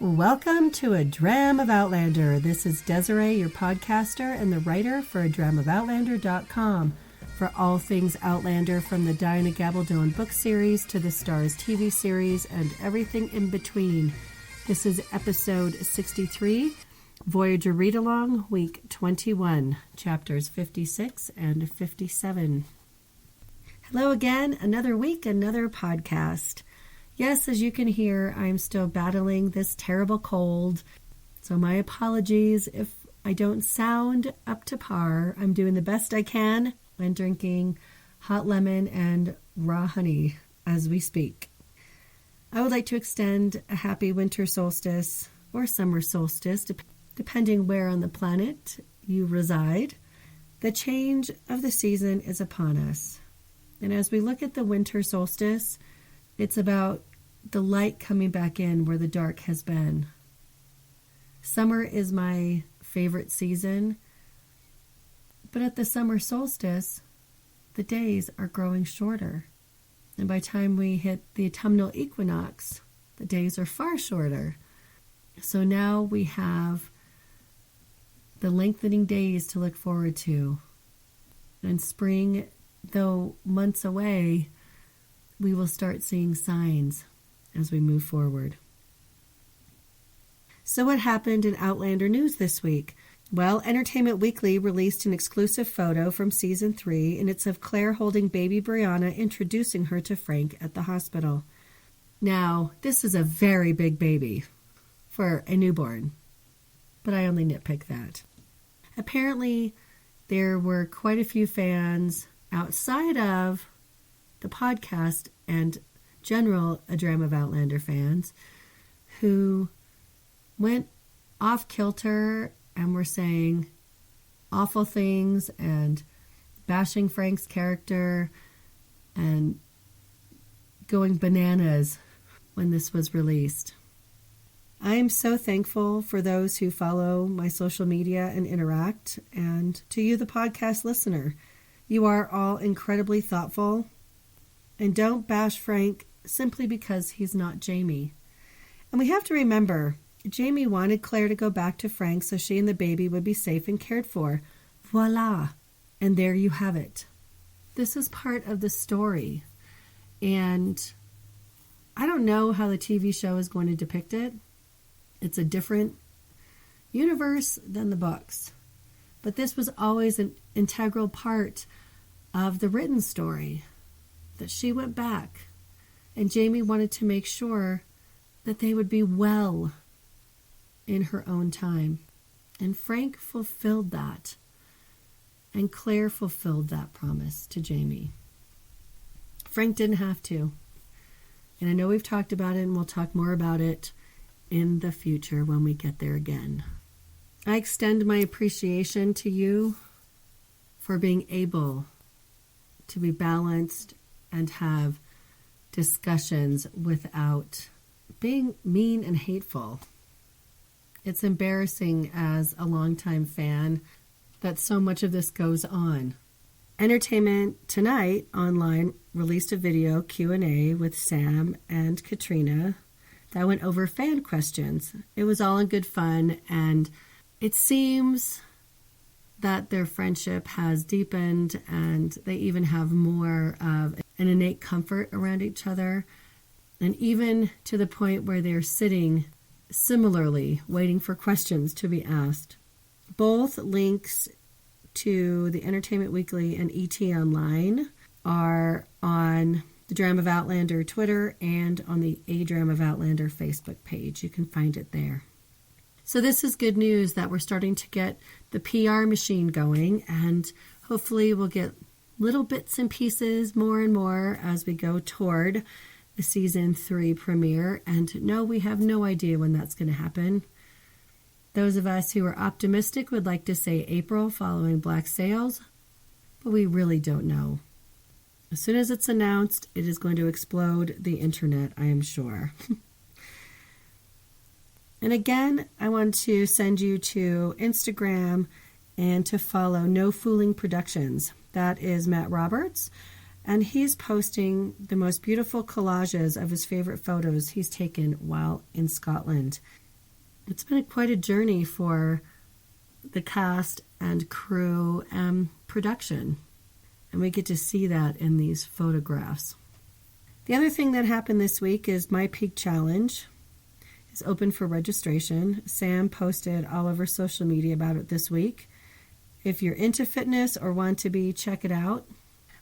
Welcome to A Dram of Outlander. This is Desiree, your podcaster and the writer for adramofoutlander.com for all things Outlander, from the Diana Gabaldon book series to the Starz TV series and everything in between. This is episode 63, Voyager Read-Along, week 21, chapters 56 and 57. Hello again, another week, another podcast. Yes, as you can hear, I'm still battling this terrible cold, so my apologies if I don't sound up to par. I'm doing the best I can and drinking hot lemon and raw honey as we speak. I would like to extend a happy winter solstice or summer solstice, depending where on the planet you reside. The change of the season is upon us. And as we look at the winter solstice, it's about the light coming back in where the dark has been. Summer is my favorite season, but at the summer solstice, the days are growing shorter. And by the time we hit the autumnal equinox, the days are far shorter. So now we have the lengthening days to look forward to. And spring, though months away, we will start seeing signs as we move forward. So what happened in Outlander news this week? Well, Entertainment Weekly released an exclusive photo from season 3, and it's of Claire holding baby Brianna, introducing her to Frank at the hospital. Now, this is a very big baby for a newborn, but I only nitpick that. Apparently, there were quite a few fans outside of the podcast and general A Dram of Outlander fans who went off kilter and were saying awful things and bashing Frank's character and going bananas when this was released. I am so thankful for those who follow my social media and interact, and to you, the podcast listener. You are all incredibly thoughtful. And don't bash Frank simply because he's not Jamie. And we have to remember, Jamie wanted Claire to go back to Frank so she and the baby would be safe and cared for. Voila. And there you have it. This is part of the story. And I don't know how the TV show is going to depict it. It's a different universe than the books. But this was always an integral part of the written story, that she went back, and Jamie wanted to make sure that they would be well in her own time. And Frank fulfilled that, and Claire fulfilled that promise to Jamie. Frank didn't have to. And I know we've talked about it, and we'll talk more about it in the future when we get there again. I extend my appreciation to you for being able to be balanced and have discussions without being mean and hateful. It's embarrassing as a longtime fan that so much of this goes on. Entertainment Tonight online released a video Q&A with Sam and Katrina that went over fan questions. It was all in good fun, and it seems that their friendship has deepened, and they even have more of an innate comfort around each other, and even to the point where they're sitting similarly, waiting for questions to be asked. Both links to the Entertainment Weekly and ET Online are on the Dram of Outlander Twitter and on the A Dram of Outlander Facebook page. You can find it there. So this is good news that we're starting to get the PR machine going, and hopefully we'll get little bits and pieces more and more as we go toward the season 3 premiere. And no, we have no idea when that's going to happen. Those of us who are optimistic would like to say April following Black Sails, but we really don't know. As soon as it's announced, it is going to explode the internet, I am sure. And again, I want to send you to Instagram and to follow No Fooling Productions. That is Matt Roberts, and he's posting the most beautiful collages of his favorite photos he's taken while in Scotland. It's been quite a journey for the cast and crew and production, and we get to see that in these photographs. The other thing that happened this week is My Peak Challenge is open for registration. Sam posted all over social media about it this week. If you're into fitness or want to be, check it out.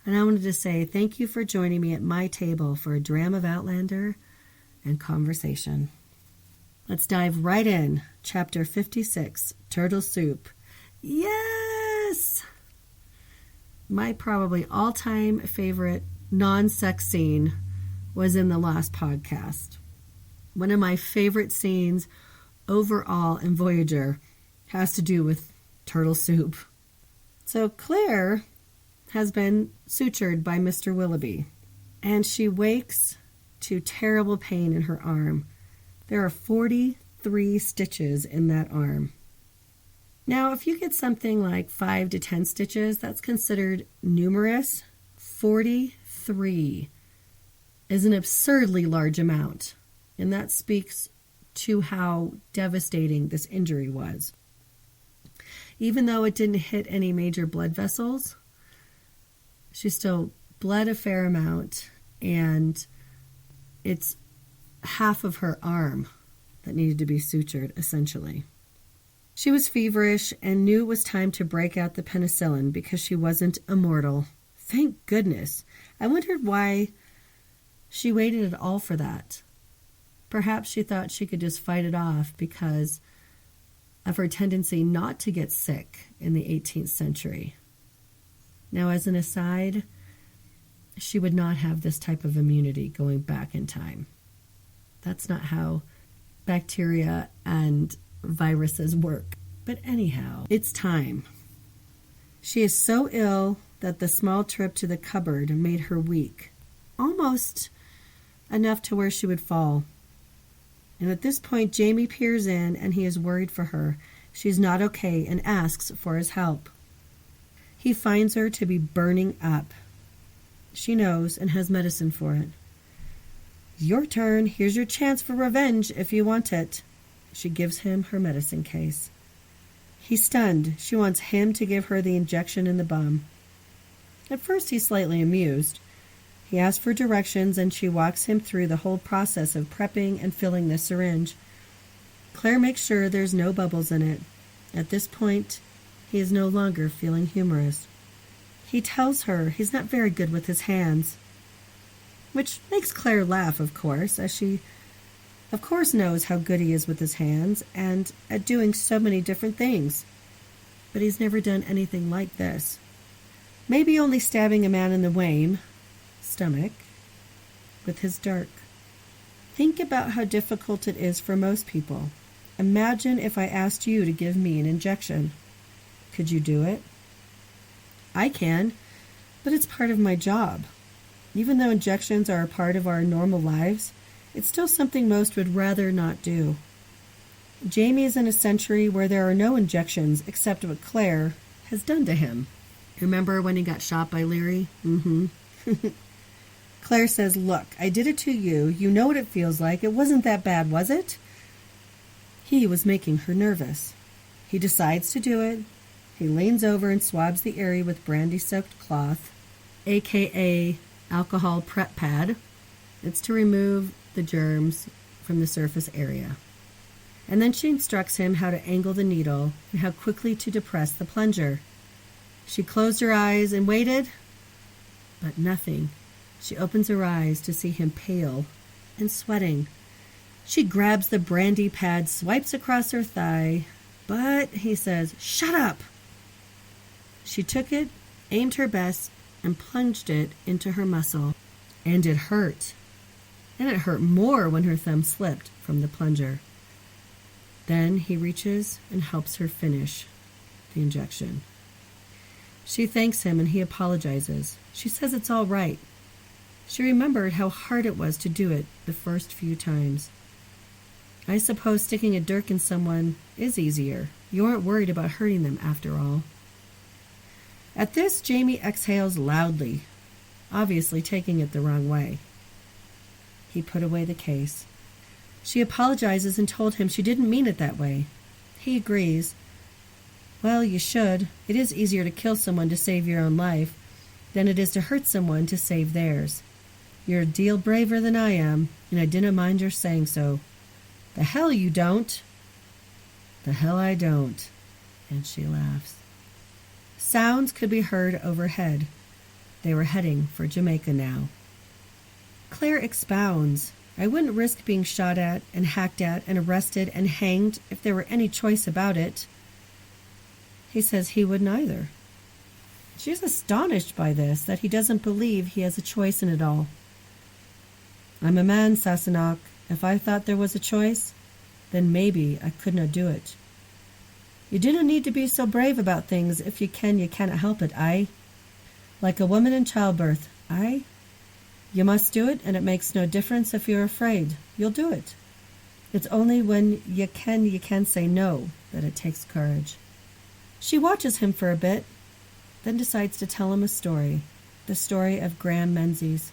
And I wanted to say thank you for joining me at my table for a dram of Outlander and conversation. Let's dive right in. Chapter 56, Turtle Soup. Yes! My probably all-time favorite non-sex scene was in the last podcast. One of my favorite scenes overall in Voyager has to do with turtle soup. So Claire has been sutured by Mr. Willoughby, and she wakes to terrible pain in her arm. There are 43 stitches in that arm. Now, if you get something like 5 to 10 stitches, that's considered numerous. 43 is an absurdly large amount, and that speaks to how devastating this injury was. Even though it didn't hit any major blood vessels, she still bled a fair amount, and it's half of her arm that needed to be sutured, essentially. She was feverish and knew it was time to break out the penicillin because she wasn't immortal. Thank goodness. I wondered why she waited at all for that. Perhaps she thought she could just fight it off because of her tendency not to get sick in the 18th century. Now, as an aside, she would not have this type of immunity going back in time. That's not how bacteria and viruses work. But anyhow, it's time. She is so ill that the small trip to the cupboard made her weak, almost enough to where she would fall. And at this point, Jamie peers in, and he is worried for her. She's not okay and asks for his help. He finds her to be burning up. She knows and has medicine for it. Your turn. Here's your chance for revenge if you want it. She gives him her medicine case. He's stunned. She wants him to give her the injection in the bum. At first, he's slightly amused. He asks for directions, and she walks him through the whole process of prepping and filling the syringe. Claire makes sure there's no bubbles in it. At this point, he is no longer feeling humorous. He tells her he's not very good with his hands, which makes Claire laugh, of course, as she, of course, knows how good he is with his hands and at doing so many different things. But he's never done anything like this. Maybe only stabbing a man in the stomach with his dirk. Think about how difficult it is for most people. Imagine if I asked you to give me an injection. Could you do it? I can, but it's part of my job. Even though injections are a part of our normal lives, it's still something most would rather not do. Jamie is in a century where there are no injections except what Claire has done to him. Remember when he got shot by Leary? Claire says, look, I did it to you. You know what it feels like. It wasn't that bad, was it? He was making her nervous. He decides to do it. He leans over and swabs the area with brandy-soaked cloth, a.k.a. alcohol prep pad. It's to remove the germs from the surface area. And then she instructs him how to angle the needle and how quickly to depress the plunger. She closed her eyes and waited, but nothing. She opens her eyes to see him pale and sweating. She grabs the brandy pad, swipes across her thigh, but he says, shut up! She took it, aimed her best, and plunged it into her muscle. And it hurt. And it hurt more when her thumb slipped from the plunger. Then he reaches and helps her finish the injection. She thanks him and he apologizes. She says it's all right. She remembered how hard it was to do it the first few times. I suppose sticking a dirk in someone is easier. You aren't worried about hurting them after all. At this, Jamie exhales loudly, obviously taking it the wrong way. He put away the case. She apologizes and told him she didn't mean it that way. He agrees. Well, you should. It is easier to kill someone to save your own life than it is to hurt someone to save theirs. You're a deal braver than I am, and I didn't mind your saying so. The hell you don't. The hell I don't. And she laughs. Sounds could be heard overhead. They were heading for Jamaica now. Claire expounds. I wouldn't risk being shot at and hacked at and arrested and hanged if there were any choice about it. He says he wouldn't either. She's astonished by this, that he doesn't believe he has a choice in it all. I'm a man, Sassenach. If I thought there was a choice, then maybe I could not do it. You dinna need to be so brave about things. If you cannot help it, aye? Like a woman in childbirth, aye? You must do it, and it makes no difference if you're afraid. You'll do it. It's only when you can say no that it takes courage. She watches him for a bit, then decides to tell him a story, the story of Graham Menzies.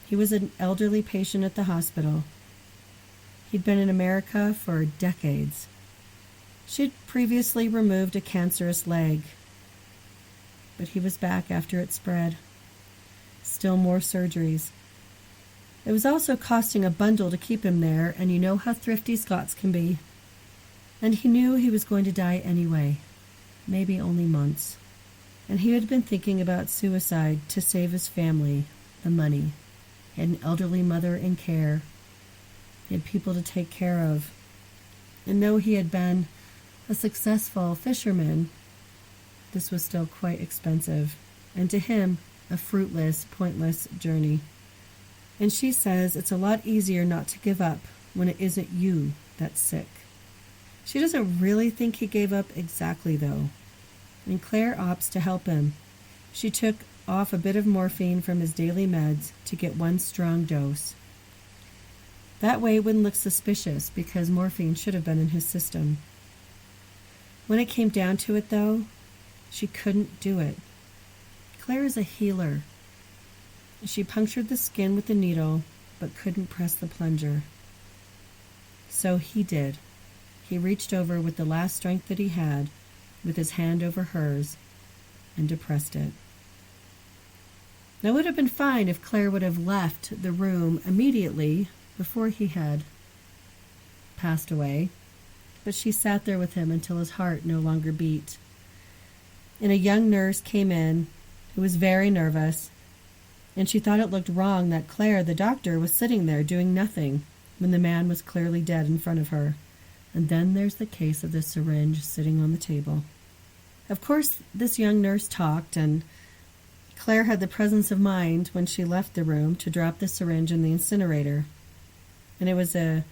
He was an elderly patient at the hospital. He'd been in America for decades. She'd previously removed a cancerous leg, but he was back after it spread. Still more surgeries. It was also costing a bundle to keep him there, and you know how thrifty Scots can be. And he knew he was going to die anyway, maybe only months. And he had been thinking about suicide to save his family, the money. He had an elderly mother in care. He had people to take care of. And though he had been a successful fisherman, this was still quite expensive, and to him, a fruitless, pointless journey. And she says it's a lot easier not to give up when it isn't you that's sick. She doesn't really think he gave up exactly, though. And Claire opts to help him. She took off a bit of morphine from his daily meds to get one strong dose. That way it wouldn't look suspicious, because morphine should have been in his system. When it came down to it, though, she couldn't do it. Claire is a healer. She punctured the skin with the needle, but couldn't press the plunger. So he did. He reached over with the last strength that he had, with his hand over hers, and depressed it. Now, it would have been fine if Claire would have left the room immediately before he had passed away, but she sat there with him until his heart no longer beat. And a young nurse came in who was very nervous, and she thought it looked wrong that Claire, the doctor, was sitting there doing nothing when the man was clearly dead in front of her. And then there's the case of the syringe sitting on the table. Of course, this young nurse talked, and Claire had the presence of mind when she left the room to drop the syringe in the incinerator. And it was a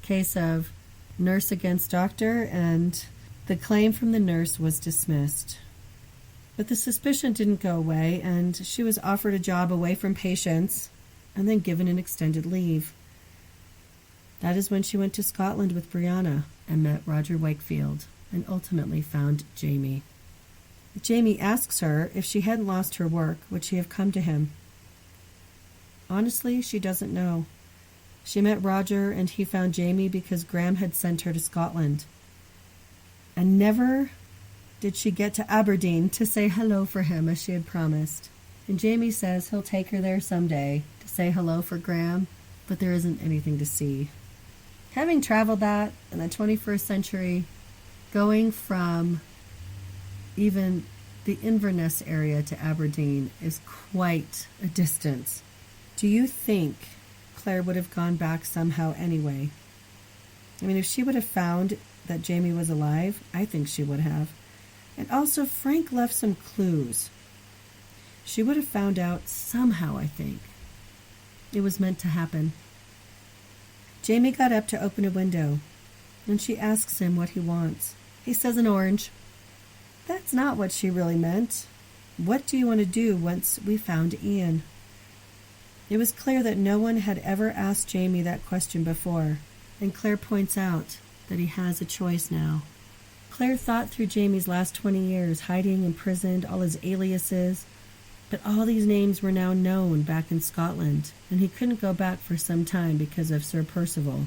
case of nurse against doctor, and the claim from the nurse was dismissed. But the suspicion didn't go away, and she was offered a job away from patients and then given an extended leave. That is when she went to Scotland with Brianna and met Roger Wakefield and ultimately found Jamie. Jamie asks her if she hadn't lost her work, would she have come to him? Honestly, she doesn't know. She met Roger and he found Jamie because Graham had sent her to Scotland. And never did she get to Aberdeen to say hello for him as she had promised. And Jamie says he'll take her there someday to say hello for Graham, but there isn't anything to see. Having traveled that in the 21st century, going from even the Inverness area to Aberdeen is quite a distance. Do you think Claire would have gone back somehow anyway? I mean, if she would have found that Jamie was alive, I think she would have. And also, Frank left some clues. She would have found out somehow, I think. It was meant to happen. Jamie got up to open a window, and she asks him what he wants. He says an orange. That's not what she really meant. What do you want to do once we found Ian? It was clear that no one had ever asked Jamie that question before, and Claire points out that he has a choice now. Claire thought through Jamie's last 20 years, hiding, imprisoned, all his aliases, but all these names were now known back in Scotland, and he couldn't go back for some time because of Sir Percival.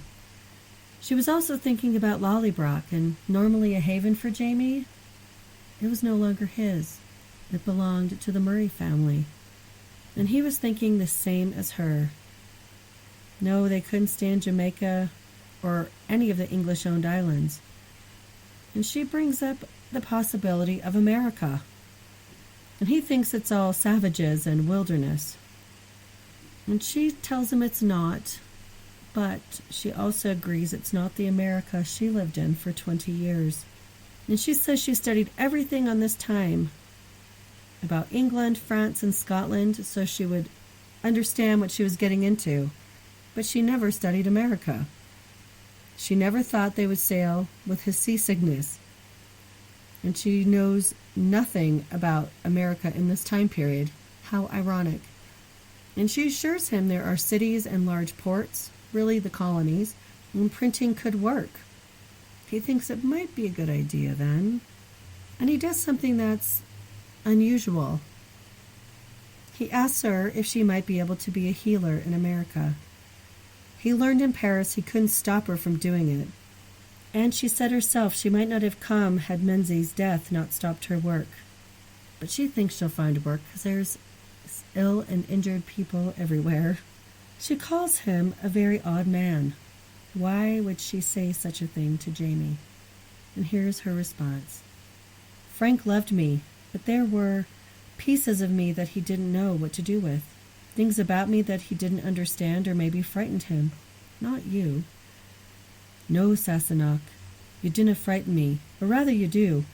She was also thinking about Lollybrock, and normally a haven for Jamie. It was no longer his. It belonged to the Murray family. And he was thinking the same as her. No, they couldn't stand Jamaica or any of the English-owned islands. And she brings up the possibility of America. And he thinks it's all savages and wilderness. And she tells him it's not, but she also agrees it's not the America she lived in for 20 years. And she says she studied everything on this time about England, France, and Scotland, so she would understand what she was getting into. But she never studied America. She never thought they would sail with his seasickness. And she knows nothing about America in this time period. How ironic. And she assures him there are cities and large ports, really the colonies, and printing could work. He thinks it might be a good idea then. And he does something that's unusual. He asks her if she might be able to be a healer in America. He learned in Paris he couldn't stop her from doing it. And she said herself she might not have come had Menzies' death not stopped her work. But she thinks she'll find work because there's ill and injured people everywhere. She calls him a very odd man. Why would she say such a thing to Jamie? And here's her response. Frank loved me, but there were pieces of me that he didn't know what to do with. Things about me that he didn't understand or maybe frightened him. Not you. No, Sassenach, you didn't frighten me, or rather you do,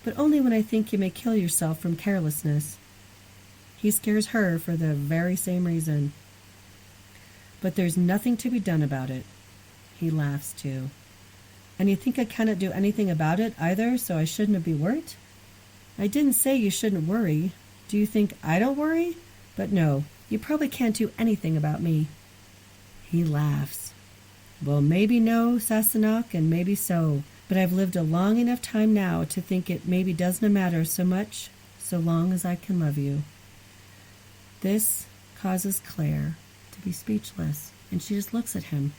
but only when I think you may kill yourself from carelessness. He scares her for the very same reason. But there's nothing to be done about it. He laughs too. And you think I cannot do anything about it either, so I shouldn't be worried? I didn't say you shouldn't worry. Do you think I don't worry? But no, you probably can't do anything about me. He laughs. Well, maybe no, Sassenach, and maybe so. But I've lived a long enough time now to think it maybe doesn't matter so much, so long as I can love you. This causes Claire to be speechless, and she just looks at him.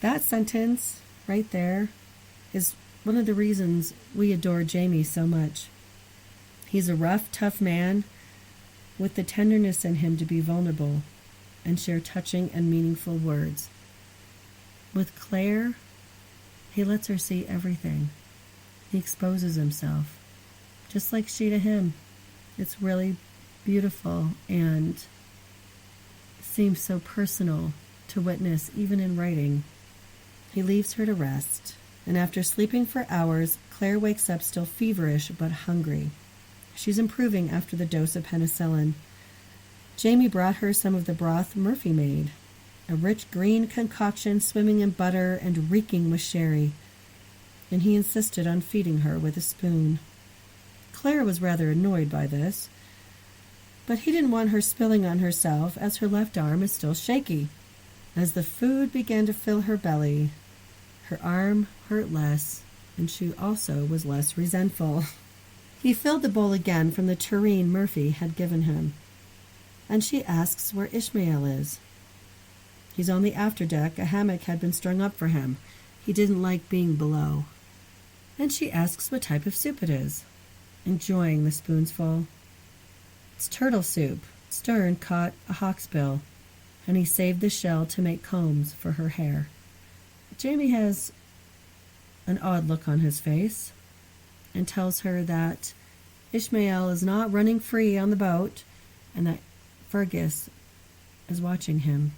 That sentence right there is one of the reasons we adore Jamie so much. He's a rough, tough man with the tenderness in him to be vulnerable and share touching and meaningful words. With Claire, he lets her see everything. He exposes himself, just like she to him. It's really beautiful and seems so personal to witness, even in writing. He leaves her to rest, and after sleeping for hours, Claire wakes up still feverish but hungry. She's improving after the dose of penicillin. Jamie brought her some of the broth Murphy made, a rich green concoction swimming in butter and reeking with sherry, and he insisted on feeding her with a spoon. Claire was rather annoyed by this, but he didn't want her spilling on herself as her left arm is still shaky. As the food began to fill her belly, her arm hurt less, and she also was less resentful. He filled the bowl again from the tureen Murphy had given him, and she asks where Ishmael is. He's on the afterdeck. A hammock had been strung up for him. He didn't like being below. And she asks what type of soup it is, enjoying the spoonsful. It's turtle soup. Stern caught a hawksbill, and he saved the shell to make combs for her hair. Jamie has an odd look on his face and tells her that Ishmael is not running free on the boat and that Fergus is watching him.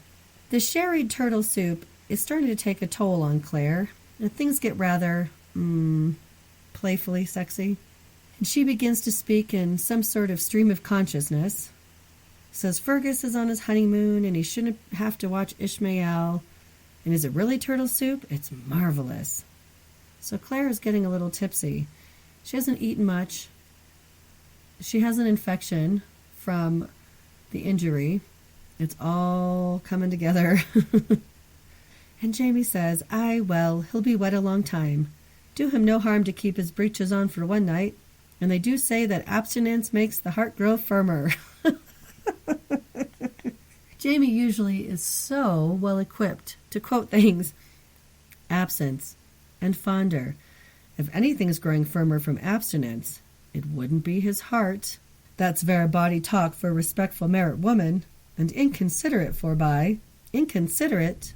The sherried turtle soup is starting to take a toll on Claire, and things get rather, playfully sexy. And she begins to speak in some sort of stream of consciousness. Says Fergus is on his honeymoon and he shouldn't have to watch Ishmael. And is it really turtle soup? It's marvelous. So Claire is getting a little tipsy. She hasn't eaten much. She has an infection from the injury. It's all coming together. And Jamie says, "Aye, well, he'll be wet a long time. Do him no harm to keep his breeches on for one night. And they do say that abstinence makes the heart grow firmer." Jamie usually is so well equipped to quote things. absence, and fonder. If anything's growing firmer from abstinence, it wouldn't be his heart. That's vera body talk for a respectful married woman, and inconsiderate forby. Inconsiderate?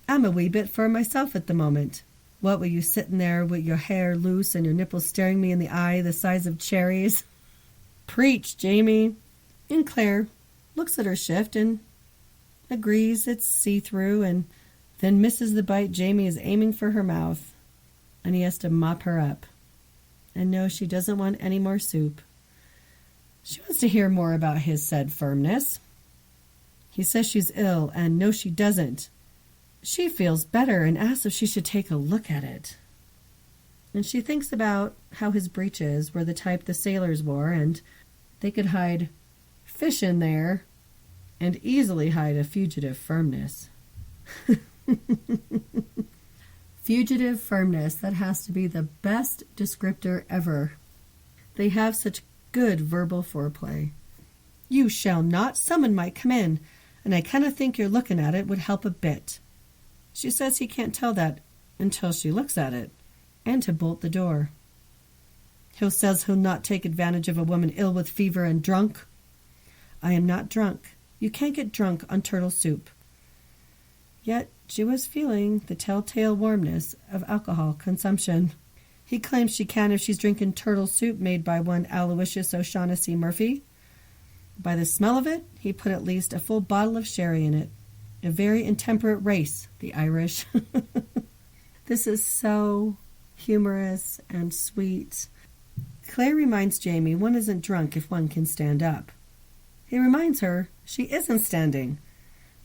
I'm a wee bit firm myself at the moment. What were you sitting there with your hair loose and your nipples staring me in the eye the size of cherries? Preach, Jamie. And Claire looks at her shift and agrees it's see-through, and then misses the bite Jamie is aiming for her mouth, and he has to mop her up. And no, she doesn't want any more soup. She wants to hear more about his said firmness. He says she's ill, and no, she doesn't. She feels better and asks if she should take a look at it. And she thinks about how his breeches were the type the sailors wore, and they could hide fish in there and easily hide a fugitive firmness. Fugitive firmness, that has to be the best descriptor ever. They have such good verbal foreplay. You shall not. Someone might come in, and I kind of think your looking at it would help a bit. She says he can't tell that until she looks at it, and to bolt the door. He says he'll not take advantage of a woman ill with fever and drunk. I am not drunk. You can't get drunk on turtle soup. Yet she was feeling the telltale warmness of alcohol consumption. He claims she can if she's drinking turtle soup made by one Aloysius O'Shaughnessy Murphy. By the smell of it, he put at least a full bottle of sherry in it. A very intemperate race, the Irish. This is so humorous and sweet. Claire reminds Jamie one isn't drunk if one can stand up. He reminds her she isn't standing.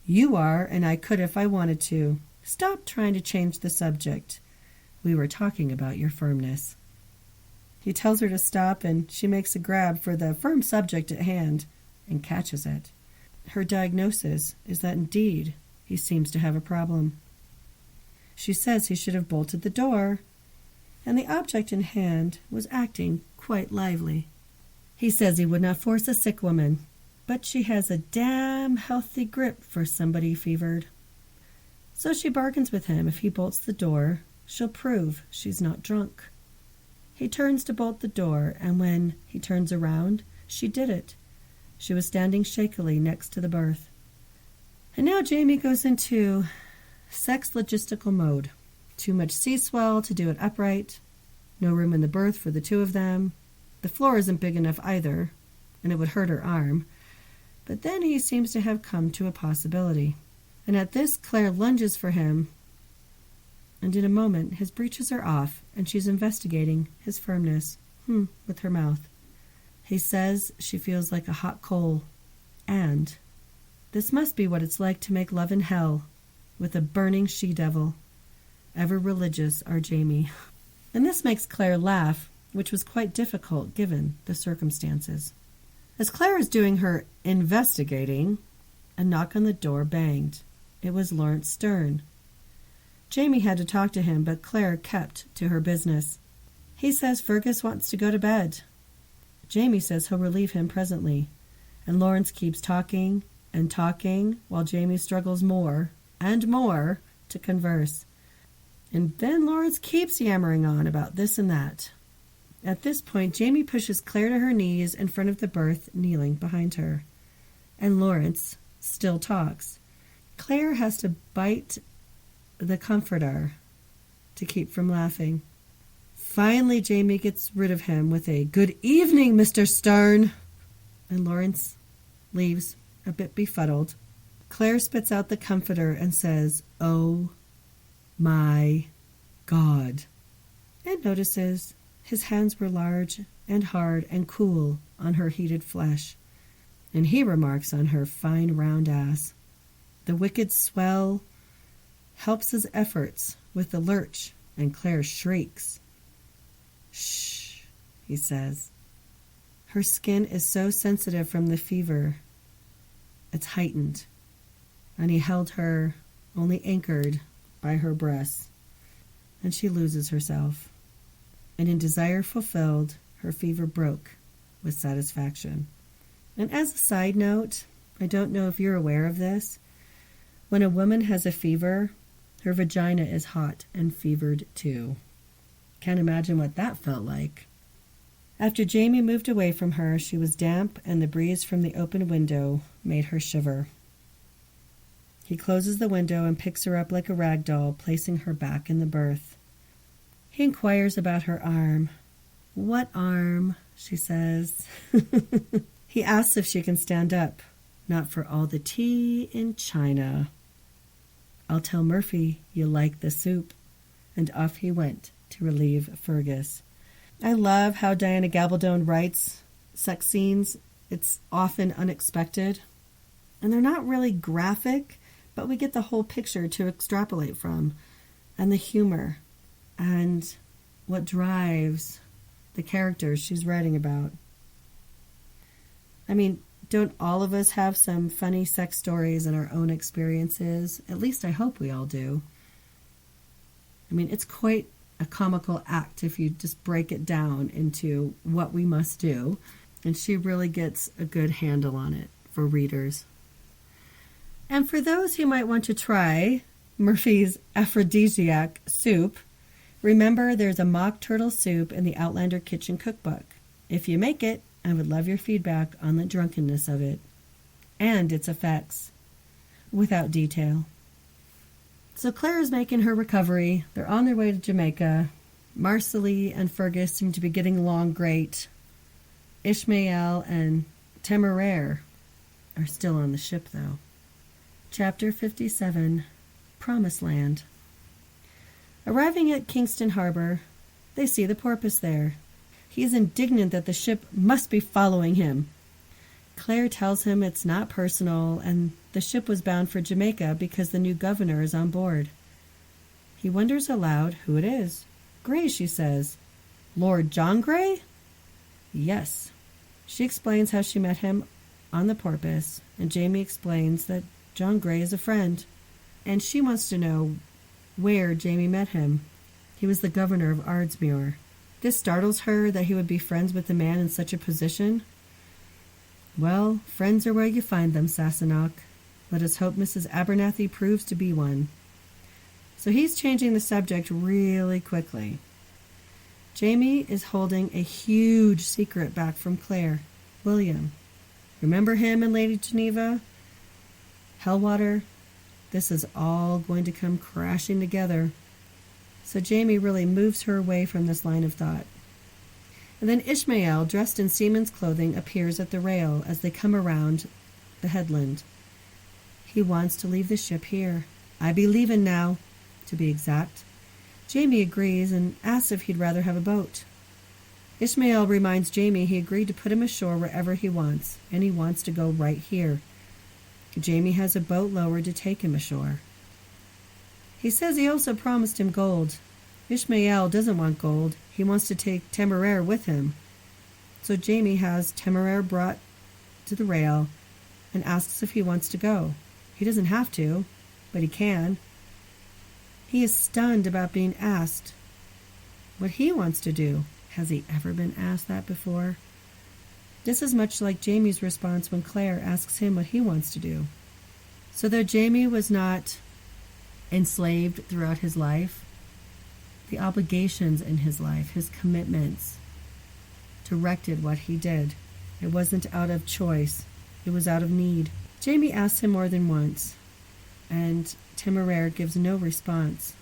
You are, and I could if I wanted to. Stop trying to change the subject. We were talking about your firmness. He tells her to stop, and she makes a grab for the firm subject at hand and catches it. Her diagnosis is that indeed he seems to have a problem. She says he should have bolted the door, and the object in hand was acting quite lively. He says he would not force a sick woman, but she has a damn healthy grip for somebody fevered. So she bargains with him if he bolts the door, she'll prove she's not drunk. He turns to bolt the door, and when he turns around, she did it. She was standing shakily next to the berth. And now Jamie goes into sex logistical mode. Too much sea swell to do it upright. No room in the berth for the two of them. The floor isn't big enough either, and it would hurt her arm. But then he seems to have come to a possibility. And at this, Claire lunges for him, and in a moment his breeches are off, and she's investigating his firmness with her mouth. He says she feels like a hot coal, and this must be what it's like to make love in hell with a burning she-devil. Ever religious, our Jamie. And this makes Claire laugh, which was quite difficult given the circumstances. As Claire is doing her investigating, a knock on the door banged. It was Lawrence Stern. Jamie had to talk to him, but Claire kept to her business. He says Fergus wants to go to bed. Jamie says he'll relieve him presently, and Lawrence keeps talking and talking while Jamie struggles more and more to converse. And then Lawrence keeps yammering on about this and that. At this point, Jamie pushes Claire to her knees in front of the berth, kneeling behind her. And Lawrence still talks. Claire has to bite the comforter to keep from laughing. Finally, Jamie gets rid of him with a "Good evening, Mr. Stern," and Lawrence leaves a bit befuddled. Claire spits out the comforter and says, "Oh my God," and notices his hands were large and hard and cool on her heated flesh, and he remarks on her fine round ass. The wicked swell helps his efforts with the lurch, and Claire shrieks. "Shh," he says. Her skin is so sensitive from the fever. It's heightened, and he held her, only anchored by her breasts, and she loses herself. And in desire fulfilled, her fever broke with satisfaction. And as a side note, I don't know if you're aware of this, when a woman has a fever, Her vagina is hot and fevered too. Can't imagine what that felt like. After Jamie moved away from her, she was damp, and the breeze from the open window made her shiver. He closes the window and picks her up like a rag doll, placing her back in the berth. He inquires about her arm. "What arm?" she says. He asks if she can stand up. "Not for all the tea in China." "I'll tell Murphy you like the soup." And off he went to relieve Fergus. I love how Diana Gabaldon writes sex scenes. It's often unexpected. And they're not really graphic, but we get the whole picture to extrapolate from. And the humor. And what drives the characters she's writing about. I mean, don't all of us have some funny sex stories in our own experiences? At least I hope we all do. I mean, it's quite a comical act if you just break it down into what we must do. And she really gets a good handle on it for readers. And for those who might want to try Murphy's aphrodisiac soup, remember there's a mock turtle soup in the Outlander Kitchen Cookbook. If you make it, I would love your feedback on the drunkenness of it and its effects, without detail. So Claire is making her recovery. They're on their way to Jamaica. Marcelly and Fergus seem to be getting along great. Ishmael and Temeraire are still on the ship, though. Chapter 57, Promised Land. Arriving at Kingston Harbor, they see the porpoise there. He is indignant that the ship must be following him. Claire tells him it's not personal, and the ship was bound for Jamaica because the new governor is on board. He wonders aloud who it is. "Grey," she says. "Lord John Grey?" "Yes." She explains how she met him on the porpoise, and Jamie explains that John Grey is a friend, and she wants to know where Jamie met him. He was the governor of Ardsmuir. This startles her that he would be friends with a man in such a position. Well, friends are where you find them, Sassenach. Let us hope Mrs. Abernathy proves to be one. So he's changing the subject really quickly. Jamie is holding a huge secret back from Claire. William. Remember him in Lady Geneva? Hellwater? This is all going to come crashing together. So Jamie really moves her away from this line of thought. And then Ishmael, dressed in seaman's clothing, appears at the rail as they come around the headland. He wants to leave the ship here. "I be leaving now," to be exact. Jamie agrees and asks if he'd rather have a boat. Ishmael reminds Jamie he agreed to put him ashore wherever he wants, and he wants to go right here. Jamie has a boat lowered to take him ashore. He says he also promised him gold. Ishmael doesn't want gold. He wants to take Temeraire with him. So Jamie has Temeraire brought to the rail and asks if he wants to go. He doesn't have to, but he can. He is stunned about being asked what he wants to do. Has he ever been asked that before? This is much like Jamie's response when Claire asks him what he wants to do. So though Jamie was not enslaved throughout his life, the obligations in his life, his commitments, directed what he did. It wasn't out of choice. It was out of need. Jamie asks him more than once, and Temeraire gives no response.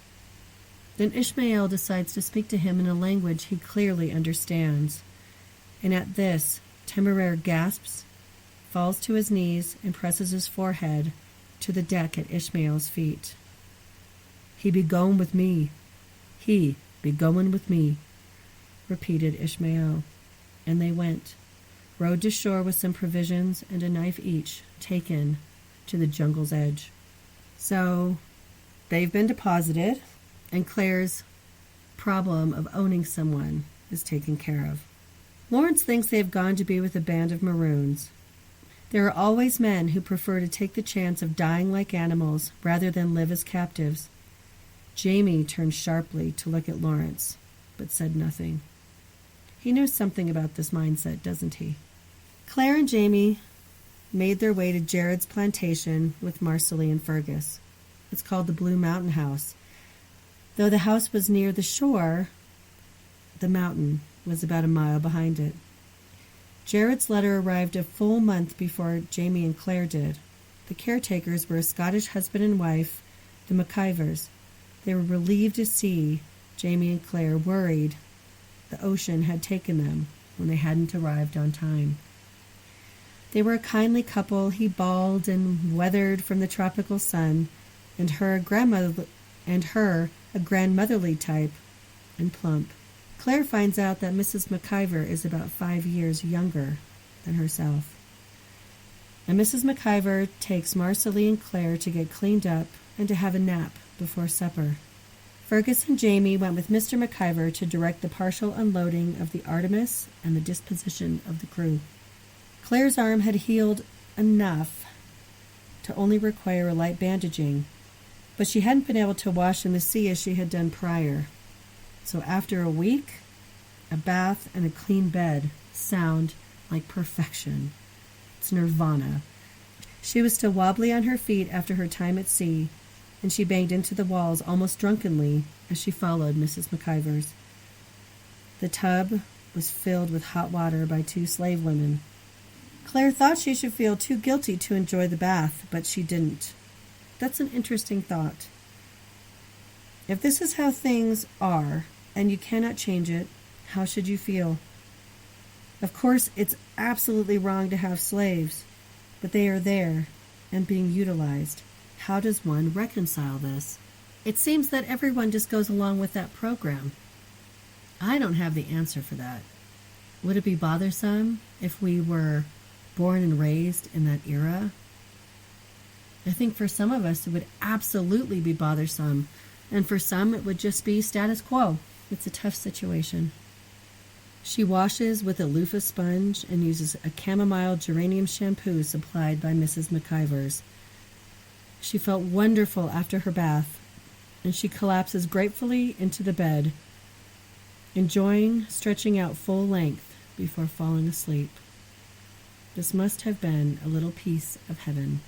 Then Ishmael decides to speak to him in a language he clearly understands. And at this, Temeraire gasps, falls to his knees, and presses his forehead to the deck at Ishmael's feet. "He be going with me. He be going with me," repeated Ishmael. And they went, rowed to shore with some provisions and a knife each, taken to the jungle's edge. So they've been deposited, and Claire's problem of owning someone is taken care of. Lawrence thinks they have gone to be with a band of Maroons. There are always men who prefer to take the chance of dying like animals rather than live as captives. Jamie turned sharply to look at Lawrence, but said nothing. He knows something about this mindset, doesn't he? Claire and Jamie made their way to Jared's plantation with Marcelly and Fergus. It's called the Blue Mountain House. Though the house was near the shore, the mountain was about a mile behind it. Jared's letter arrived a full month before Jamie and Claire did. The caretakers were a Scottish husband and wife, the McIvers. They were relieved to see Jamie and Claire, worried the ocean had taken them when they hadn't arrived on time. They were a kindly couple. He bald and weathered from the tropical sun, and her a grandmotherly type and plump. Claire finds out that Mrs. McIver is about 5 years younger than herself. And Mrs. McIver takes Marceline and Claire to get cleaned up and to have a nap before supper. Fergus and Jamie went with Mr. McIver to direct the partial unloading of the Artemis and the disposition of the crew. Claire's arm had healed enough to only require a light bandaging, but she hadn't been able to wash in the sea as she had done prior. So after a week, a bath and a clean bed sound like perfection. It's nirvana. She was still wobbly on her feet after her time at sea, and she banged into the walls almost drunkenly as she followed Mrs. McIver's. The tub was filled with hot water by 2 slave women. Claire thought she should feel too guilty to enjoy the bath, but she didn't. That's an interesting thought. If this is how things are, and you cannot change it, how should you feel? Of course, it's absolutely wrong to have slaves, but they are there and being utilized. How does one reconcile this? It seems that everyone just goes along with that program. I don't have the answer for that. Would it be bothersome if we were born and raised in that era? I think for some of us it would absolutely be bothersome, and for some it would just be status quo. It's a tough situation. She washes with a loofah sponge and uses a chamomile geranium shampoo supplied by Mrs. McIver's. She felt wonderful after her bath, and she collapses gratefully into the bed, enjoying stretching out full length before falling asleep. This must have been a little piece of heaven.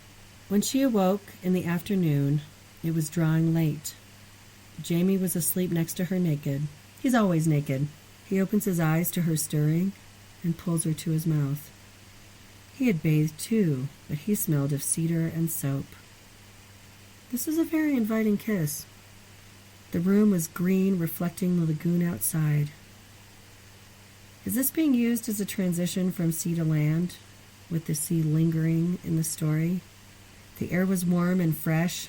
When she awoke in the afternoon, it was drawing late. Jamie was asleep next to her naked. He's always naked. He opens his eyes to her stirring and pulls her to his mouth. He had bathed too, but he smelled of cedar and soap. This was a very inviting kiss. The room was green, reflecting the lagoon outside. Is this being used as a transition from sea to land, with the sea lingering in the story? The air was warm and fresh,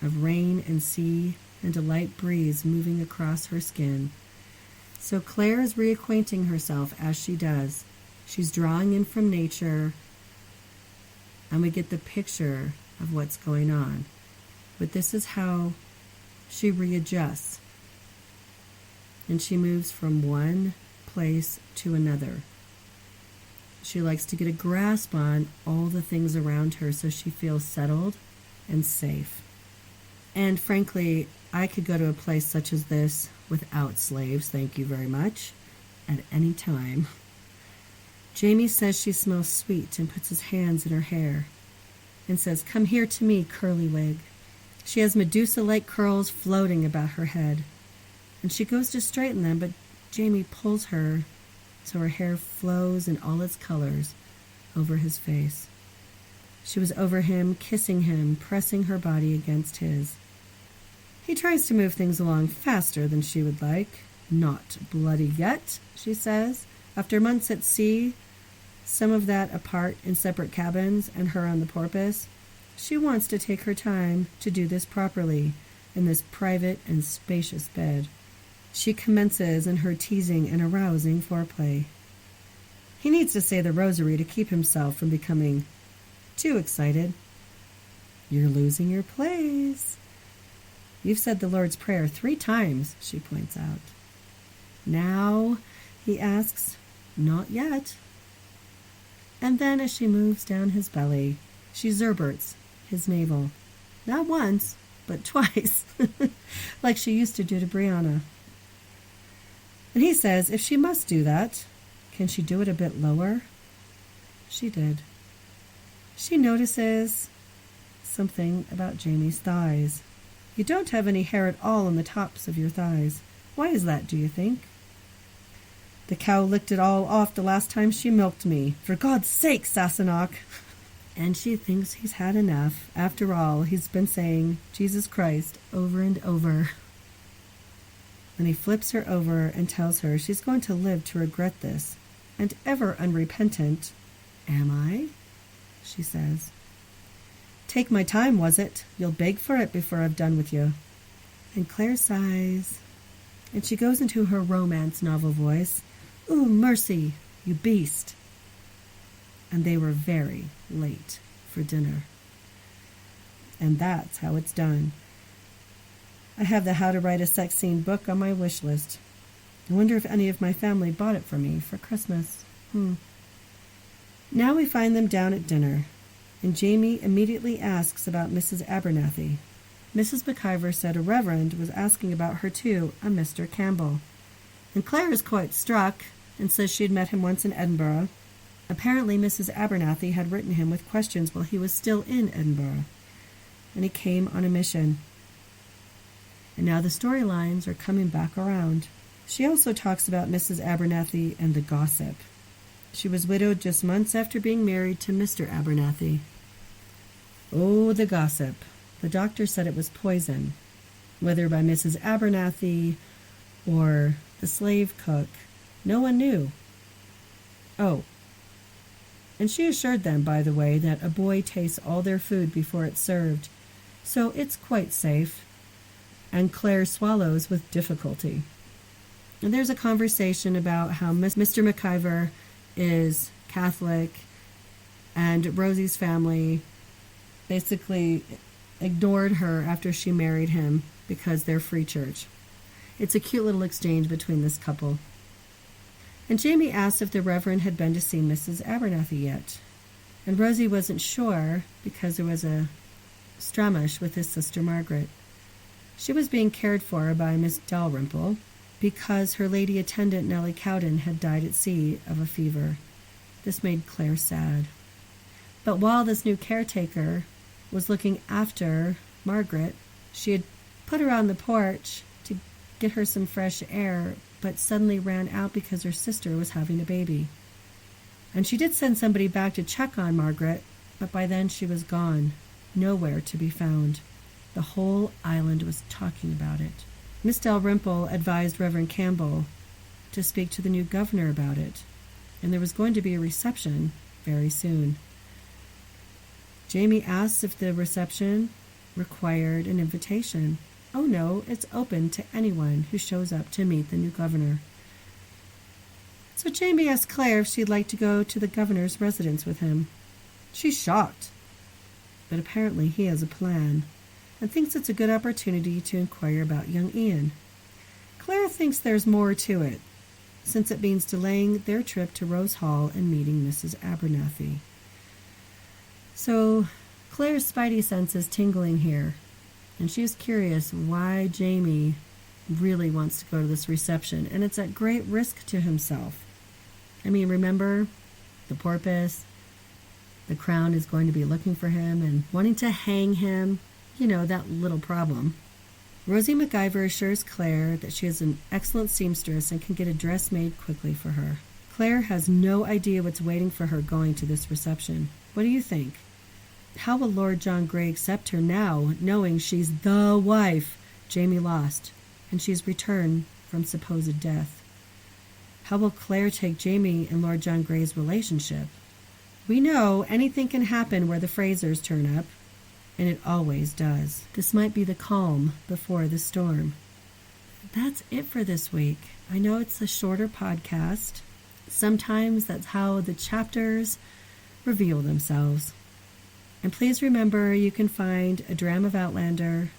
of rain and sea, and a light breeze moving across her skin. So Claire is reacquainting herself as she does. She's drawing in from nature, and we get the picture of what's going on. But this is how she readjusts, and she moves from one place to another. She likes to get a grasp on all the things around her so she feels settled and safe. And frankly, I could go to a place such as this without slaves, thank you very much, at any time. Jamie says she smells sweet and puts his hands in her hair and says, "Come here to me, curly wig." She has Medusa-like curls floating about her head, and she goes to straighten them, but Jamie pulls her so her hair flows in all its colors over his face. She was over him, kissing him, pressing her body against his. He tries to move things along faster than she would like. "Not bloody yet," she says. After months at sea, some of that apart in separate cabins and her on the porpoise, she wants to take her time to do this properly in this private and spacious bed. She commences in her teasing and arousing foreplay. He needs to say the rosary to keep himself from becoming too excited. "You're losing your place." "You've said the Lord's Prayer 3 times, she points out. "Now?" he asks. "Not yet." And then as she moves down his belly, she zerberts his navel. Not once, but twice, like she used to do to Brianna. And he says if she must do that, can she do it a bit lower? She did. She notices something about Jamie's thighs. You don't have any hair at all on the tops of your thighs. Why is that, do you think? The cow licked it all off the last time she milked me. For God's sake, Sassenach! And she thinks he's had enough. After all, he's been saying Jesus Christ over and over. And he flips her over and tells her she's going to live to regret this. And ever unrepentant. Am I? She says. Take my time, was it? You'll beg for it before I've done with you. And Claire sighs, and she goes into her romance novel voice. Ooh, mercy, you beast. And they were very late for dinner. And that's how it's done. I have the How to Write a Sex Scene book on my wish list. I wonder if any of my family bought it for me for Christmas. Now we find them down at dinner, and Jamie immediately asks about Mrs. Abernathy. Mrs. McIver said a reverend was asking about her too, a Mr. Campbell. And Claire is quite struck and says she had met him once in Edinburgh. Apparently Mrs. Abernathy had written him with questions while he was still in Edinburgh, and he came on a mission. And now the storylines are coming back around. She also talks about Mrs. Abernathy and the gossip. She was widowed just months after being married to Mr. Abernathy. Oh, the gossip. The doctor said it was poison, whether by Mrs. Abernathy or the slave cook. No one knew. Oh, and she assured them, by the way, that a boy tastes all their food before it's served, so it's quite safe. And Claire swallows with difficulty. And there's a conversation about how Mr. McIver is Catholic, and Rosie's family basically ignored her after she married him because they're free church. It's a cute little exchange between this couple. And Jamie asked if the Reverend had been to see Mrs. Abernathy yet. And Rosie wasn't sure because there was a stramish with his sister Margaret. She was being cared for by Miss Dalrymple because her lady attendant Nellie Cowden had died at sea of a fever. This made Claire sad. But while this new caretaker was looking after Margaret, she had put her on the porch to get her some fresh air, but suddenly ran out because her sister was having a baby. And she did send somebody back to check on Margaret, but by then she was gone, nowhere to be found. The whole island was talking about it. Miss Dalrymple advised Reverend Campbell to speak to the new governor about it, and there was going to be a reception very soon. Jamie asked if the reception required an invitation. Oh no, it's open to anyone who shows up to meet the new governor. So Jamie asked Claire if she'd like to go to the governor's residence with him. She's shocked, but apparently he has a plan, and thinks it's a good opportunity to inquire about young Ian. Claire thinks there's more to it, since it means delaying their trip to Rose Hall and meeting Mrs. Abernathy. So Claire's spidey sense is tingling here, and she's curious why Jamie really wants to go to this reception, and it's at great risk to himself. I mean, remember, the porpoise, the crown is going to be looking for him and wanting to hang him. You know, that little problem. Rosie McIver assures Claire that she is an excellent seamstress and can get a dress made quickly for her. Claire has no idea what's waiting for her going to this reception. What do you think? How will Lord John Grey accept her now, knowing she's the wife Jamie lost, and she's returned from supposed death? How will Claire take Jamie and Lord John Grey's relationship? We know anything can happen where the Frasers turn up, and it always does. This might be the calm before the storm. That's it for this week. I know it's a shorter podcast. Sometimes that's how the chapters reveal themselves. And please remember, you can find A Dram of Outlander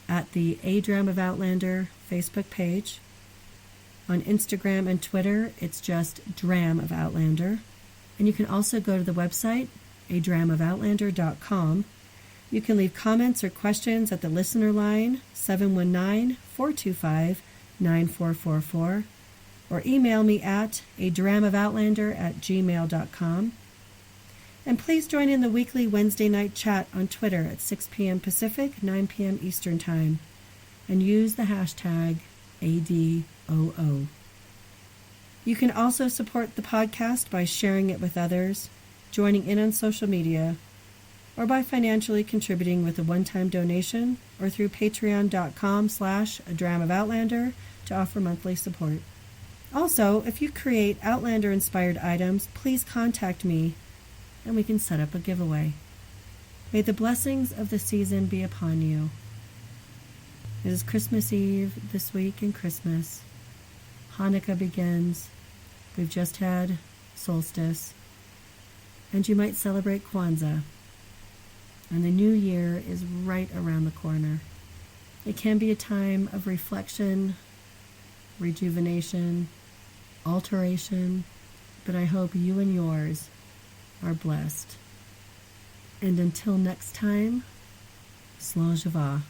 at the A Dram of Outlander Facebook page. On Instagram and Twitter, it's just Dram of Outlander. And you can also go to the website, adramofoutlander.com. You can leave comments or questions at the listener line, 719-425-9444, or email me at adramofoutlander@gmail.com. And please join in the weekly Wednesday night chat on Twitter at 6 p.m. Pacific, 9 p.m. Eastern Time, and use the hashtag ADOO. You can also support the podcast by sharing it with others, joining in on social media, or by financially contributing with a one-time donation or through patreon.com/adramofOutlander to offer monthly support. Also, if you create Outlander-inspired items, please contact me and we can set up a giveaway. May the blessings of the season be upon you. It is Christmas Eve this week and Christmas. Hanukkah begins. We've just had solstice. And you might celebrate Kwanzaa. And the new year is right around the corner. It can be a time of reflection, rejuvenation, alteration, but I hope you and yours are blessed. And until next time, Slán Живá.